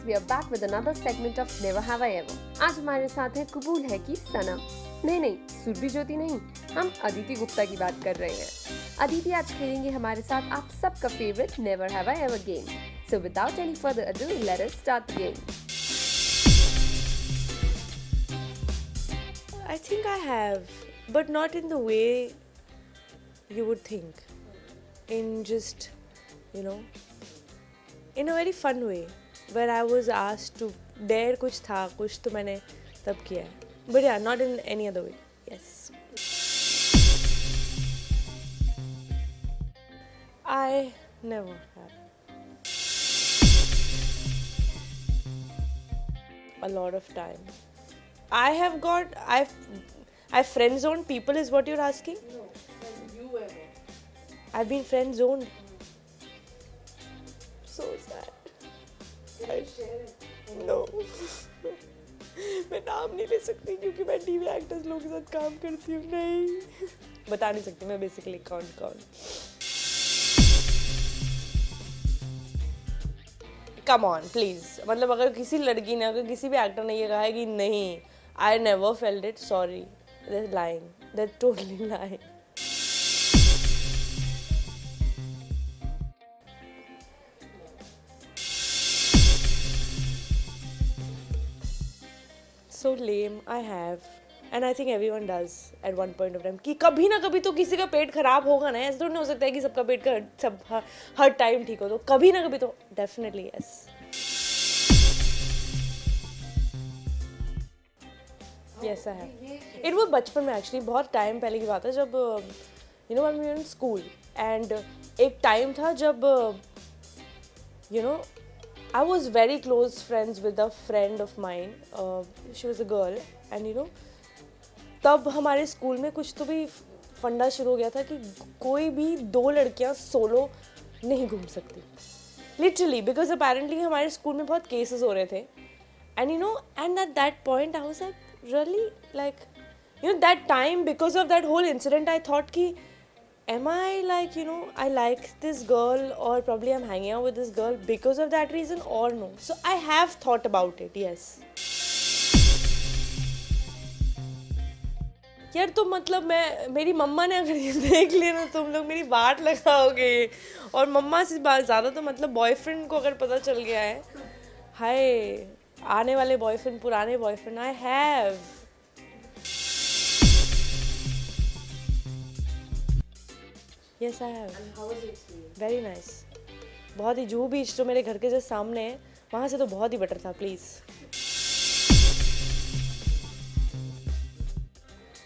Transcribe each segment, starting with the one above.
guys, we are back with another segment of Never Have I Ever. आज हमारे साथ है कबूल है कि सनम। नहीं, सुरभि ज्योति नहीं, हम अदिति गुप्ता की बात कर रहे हैं। अदिति आज खेलेंगे हमारे साथ आप सबका favourite Never Have I Ever game. So without any further ado, let us start the game. I think I have, but not in the way you would think. In just, in a very fun way, where I was asked to dare कुछ था, कुछ तो मैंने तब किया है. But yeah, not in any other way. Yes. I never have. A lot of time. I've friend zoned people is what you're asking? No, have you ever? I've been friend zoned. So sad. Can you share it? No. मैं नाम नहीं ले सकती क्योंकि मैं TV actors लोगों के साथ काम करती हूँ. नहीं बता नहीं सकती मैं बेसिकली कौन. Come on, please. मतलब अगर किसी लड़की ने अगर किसी भी एक्टर ने ये कहा है कि नहीं I never felt it, sorry. They're lying. They're totally lying. So lame, I have. And I think everyone does at one point of time. कि कभी ना कभी तो किसी का पेट खराब होगा ना. ऐसा तो नहीं हो सकता है कि सबका पेट का सब हर टाइम ठीक हो. तो कभी ना कभी तो definitely yes. Yes, I have. It was बचपन में actually बहुत टाइम पहले की बात है जब when we were in school and एक टाइम था जब I was very close friends with a friend of mine. She was a girl and तब हमारे स्कूल में कुछ तो भी फंडा शुरू हो गया था कि कोई भी दो लड़कियां सोलो नहीं घूम सकती. Literally because apparently हमारे स्कूल में बहुत केसेस हो रहे थे. And and at that point I was like really like that time because of that whole incident I thought ki am I like I like this girl or probably I'm hanging out with this girl because of that reason or no. So I have thought about it. Yes. यार तो मतलब मेरी मम्मा ने अगर ये देख लिया ना तुम लोग मेरी बाट लगाओगे और मम्मा से ज़्यादा तो मतलब बॉयफ्रेंड को अगर पता चल गया है हाय आने वाले बॉयफ्रेंड पुराने boyfriend I have. Yes, I have. And how was the experience? Very nice. बहुत ही जूहू बीच जो मेरे घर के जैसे सामने है वहाँ से तो बहुत ही बेटर था please.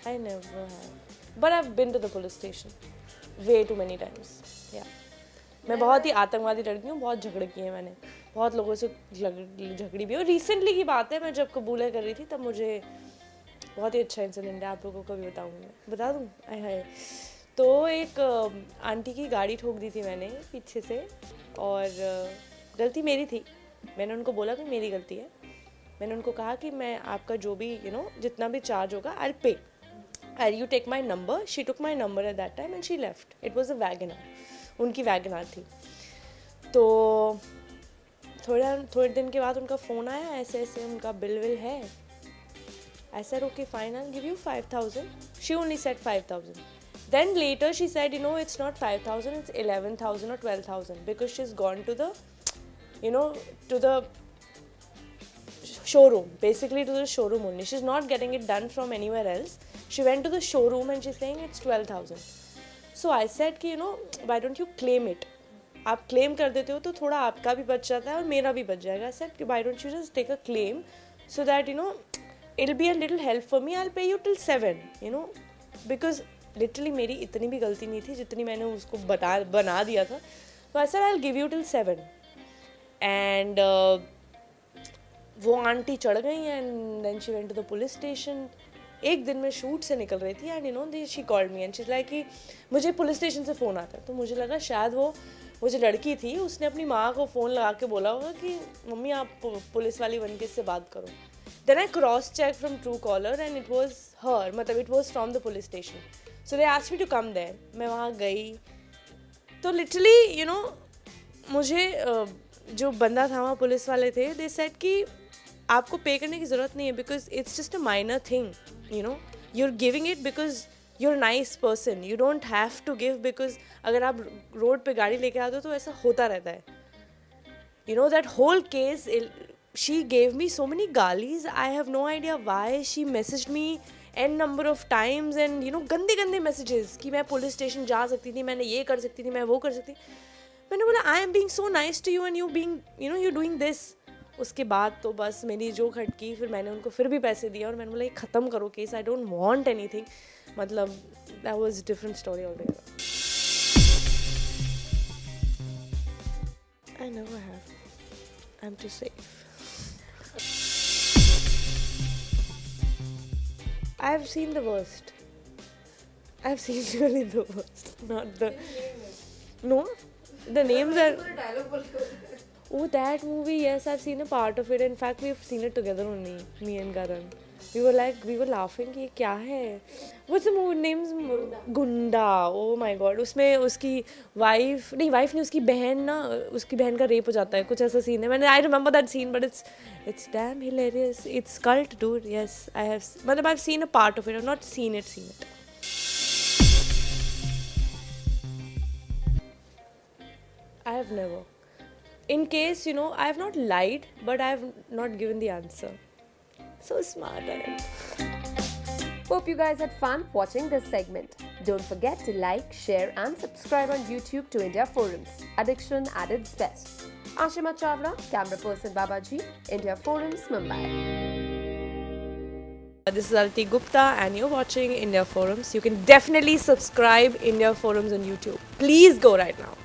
I never have. But I've been to the police station way too many times. Yeah. मैं बहुत ही आतंकवादी लड़की हूँ. बहुत झगड़े किए हैं मैंने. बहुत लोगों से झगड़ी भी. और रिसेंटली की बात है मैं जब कबूल कर रही थी तब मुझे बहुत ही अच्छा इंसिडेंट है. आप लोगों को भी बताऊँगी मैं. बता दूँ हाय तो एक आंटी की गाड़ी ठोक दी थी मैंने पीछे से और गलती मेरी थी. मैंने उनको बोला कि मेरी गलती है. मैंने उनको कहा कि मैं आपका जो भी जितना भी चार्ज होगा आई पे. You take my number. She took my number at that time and she left. It was a Wagoner. उनकी Wagoner थी. तो थोड़े दिन के बाद उनका फ़ोन आया ऐसे उनका बिल है. I said okay fine I'll give you 5,000. She only said 5,000. Then later she said it's not 5,000 it's 11,000 or 12,000 because she's gone to the to the showroom, basically to the showroom only. She's not getting it done from anywhere else. She went to the showroom and she's saying it's 12,000. So I said कि why don't you claim it? आप claim कर देते हो तो थोड़ा आपका भी बच जाता है और मेरा भी बच जाएगा. I said why don't you just take a claim so that it'll be a little help for me. I'll pay you till 7 because literally मेरी इतनी भी गलती नहीं थी जितनी मैंने उसको बना दिया था. So I said I'll give you till 7 and वो आंटी चढ़ गई and then she went to the police station. एक दिन मैं शूट से निकल रही थी and she called me and she's like कि मुझे पुलिस स्टेशन से फ़ोन आता है. तो मुझे लगा शायद वो जो लड़की थी उसने अपनी माँ को फ़ोन लगा के बोला होगा कि मम्मी आप पुलिस वाली बन के इससे बात करो. Then I cross-checked from Truecaller and it was her. मतलब it was from the police station. So they asked me to come there. मैं वहाँ गई तो literally मुझे जो बंदा था वहाँ पुलिस वाले थे, दे सेड कि आपको पे करने की ज़रूरत नहीं है because it's just a minor thing, you know, you are giving it because you are nice person, you don't have to give because अगर आप रोड पे गाड़ी लेके आते हो तो ऐसा होता रहता है. You know, that whole case, she gave me so many galis. I have no idea why. She messaged me n number of times and, you know, गंदे गंदे messages कि मैं पुलिस स्टेशन जा सकती थी, मैंने ये कर सकती थी, मैं वो कर सकती. मैंने बोला I am being so nice to you and you being, you know, you doing this. उसके बाद तो बस मेरी जो खटकी, फिर मैंने उनको फिर भी पैसे दिए और मैंने बोला ये ख़त्म करो case, I don't want anything. मतलब that was a different story altogether. I never have. I'm too safe. I've seen the worst. I've seen really the worst. Not the. No? The names are. Oh, that movie, yes, I've seen a part of it. In fact, we've seen it together only, me and Karan. We were laughing कि ये क्या है? What's the movie names? गुंडा. Oh my god. उसमें उसकी wife नहीं, उसकी बहन ना, उसकी बहन का रेप हो जाता है, कुछ ऐसा सीन है. मैंने I remember that scene, but it's damn hilarious. It's cult, dude. Yes, I have. मतलब I've seen a part of it. I've not seen it. I have never. In case, you know, I have not lied, but I have not given the answer. So smart I am. Hope you guys had fun watching this segment. Don't forget to like, share and subscribe on YouTube to India Forums. Addiction at its best. Ashima Chavla, camera person Babaji, India Forums, Mumbai. This is Aditi Gupta and you're watching India Forums. You can definitely subscribe India Forums on YouTube. Please go right now.